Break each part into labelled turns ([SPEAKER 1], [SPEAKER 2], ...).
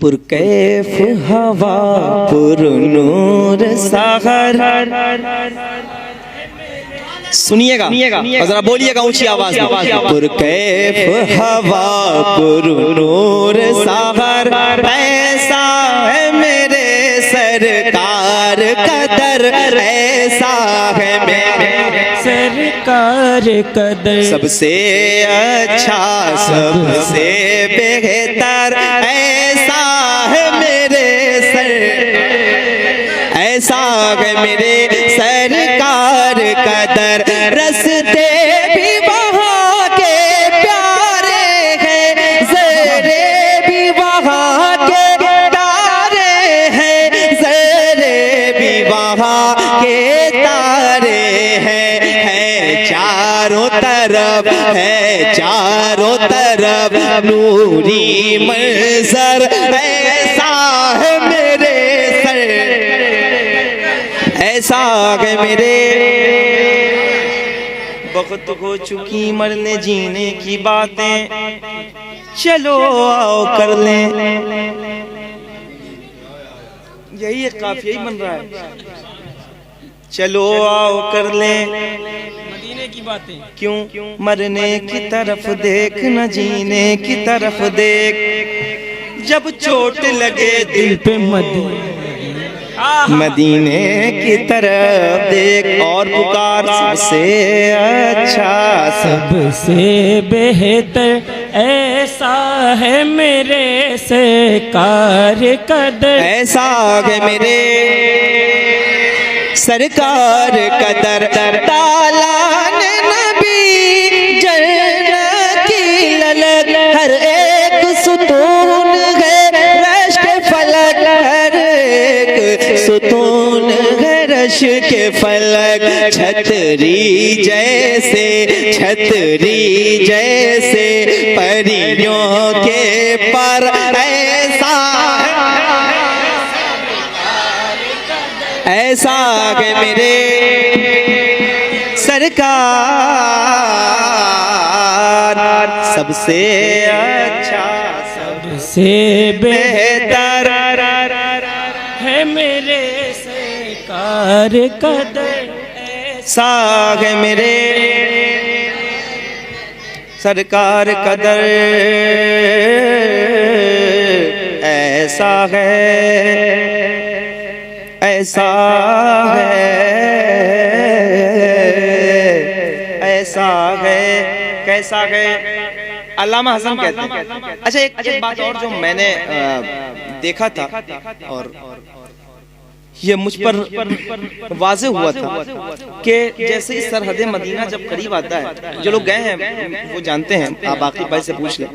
[SPEAKER 1] पुरकैफ हवा पुरनूर सागर। सुनिएगा और जरा बोलिएगा ऊंची आवाज में। पुरकैफ हवा पुरनूर सागर, ऐसा है मेरे सरकार कदर, ऐसा है मेरे
[SPEAKER 2] सरकार कदर।
[SPEAKER 1] सबसे अच्छा सबसे बेहतर, ऐसा है मेरे ऐसा है मेरे सरकार कदर। रस्ते भी वहाँ के प्यारे हैं, ज़रे भी वहाँ के तारे हैं, ज़रे भी वहाँ के तारे हैं चारों तरफ, है चारों तरफ नूरी मंजर, ऐसा है मेरे ऐसा है मेरे। वक्त हो चुकी मरने जीने की बातें, चलो आओ कर लें। यही एक काफिया ही बन रहा है, चलो आओ कर लें
[SPEAKER 2] मदीने की बातें।
[SPEAKER 1] क्यों मरने की तरफ देख न जीने की तरफ देख, जब चोट लगे दिल पे मदीने की तरफ देख और पुकार। सबसे अच्छा
[SPEAKER 2] सबसे बेहतर, ऐसा है मेरे सरकार कदर,
[SPEAKER 1] ऐसा है मेरे सरकार कदर। तालान नबी जन्नत की ललक, हर एक सुतून है रश के फलक, हर एक सुतून है रश के फलक। छतरी जैसे, छतरी जैसे परियों के पर, ऐसा ऐसा है मेरे सरकार। सबसे अच्छा
[SPEAKER 2] सबसे बेहतर है मेरे सरकार कदर,
[SPEAKER 1] ऐसा है मेरे सरकार कदर, ऐसा है ऐसा है ऐसा है कैसा है। अल्लामा हसन कहते हैं। अच्छा एक बात और जो मैंने देखा था और ये मुझ पर वाज़े हुआ था कि जैसे ही सरहद मदीना जब करीब आता है, जो लोग गए हैं वो जानते हैं, आप बाकी भाई से पूछ लें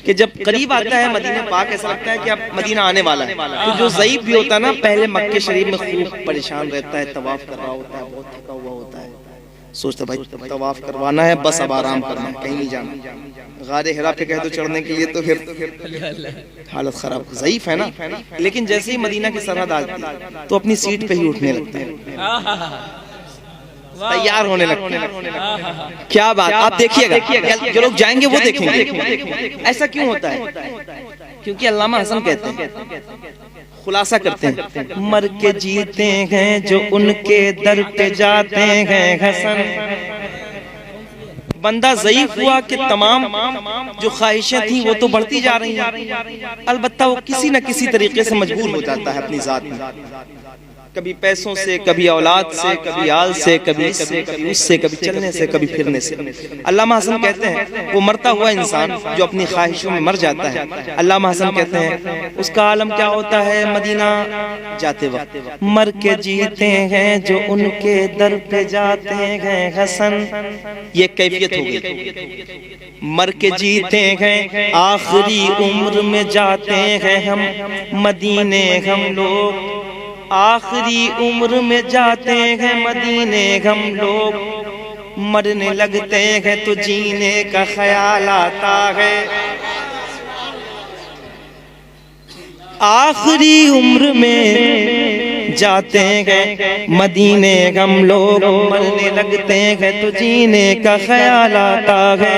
[SPEAKER 1] कि जब करीब आता है मदीना पाक, ऐसा लगता है कि अब मदीना आने वाला है। तो जो ज़ईफ भी होता है ना, पहले मक्के शरीफ में खूब परेशान रहता है, तवाफ कर रहा होता है, बहुत थका हुआ होता है, सोचता भाई तवाफ करवाना है, बस अब आराम करना है, कहीं नहीं जाना। गारे हिरा पे कह दो चढ़ने के लिए तो फिर हालत खराब, ज़ईफ है ना। लेकिन जैसे ही मदीना की सरहद आती है तो अपनी सीट पे ही उठने लगते हैं, तैयार होने लगते हैं। क्या बात, आप देखिएगा, जो लोग जाएंगे वो देखेंगे। ऐसा क्यों होता है? क्योंकि अल्लामा हसन कहते हैं, खुलासा करते हैं, मर के जीते हैं जो उनके दर पे जाते हैं हसन। बंदा ज़ईफ हुआ कि तमाम जो ख्वाहिशें थी वो तो बढ़ती जा रही हैं, अलबत्ता वो किसी न किसी तरीके से मजबूर हो जाता है अपनी जात में, कभी पैसों से, कभी औलाद से, कभी आल से, कभी इससे, कभी उससे, कभी चलने से, कभी फिरने से। अल्लामा हसन कहते हैं वो मरता हुआ इंसान जो अपनी ख्वाहिशों में मर जाता है, अल्लामा हसन कहते हैं उसका आलम क्या होता है मदीना जाते वक्त? मर के जीते हैं जो उनके दर पे जाते हैं हसन। ये कैफियत हो गई, मर के जीते हैं, आखिरी उम्र में जाते हैं हम मदीने, हम लोग आखिरी उम्र में जाते हैं मदीने, हम लोग मरने लगते हैं तो जीने का ख्याल आता है। आखिरी उम्र में जाते हैं मदीने, हम लोग मरने लगते हैं तो जीने का ख्याल आता है।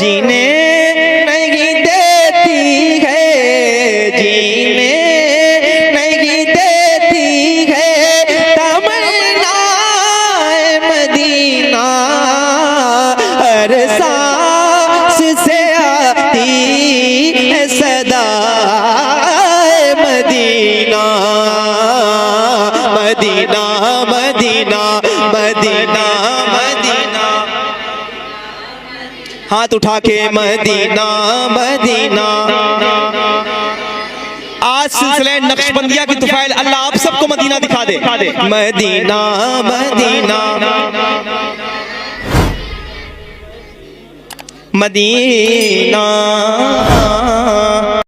[SPEAKER 1] जीने नहीं देती है, जीने नहीं देती है तमन्नाए मदीना, हर सांस से आती है सदाए Medina, Medina Medina Medina Medina. हाथ उठा के मदीना मदीना। आज सिलसिले नक्शबंदिया की तुफैल अल्लाह आप सबको मदीना दिखा दे। Medina Medina Medina.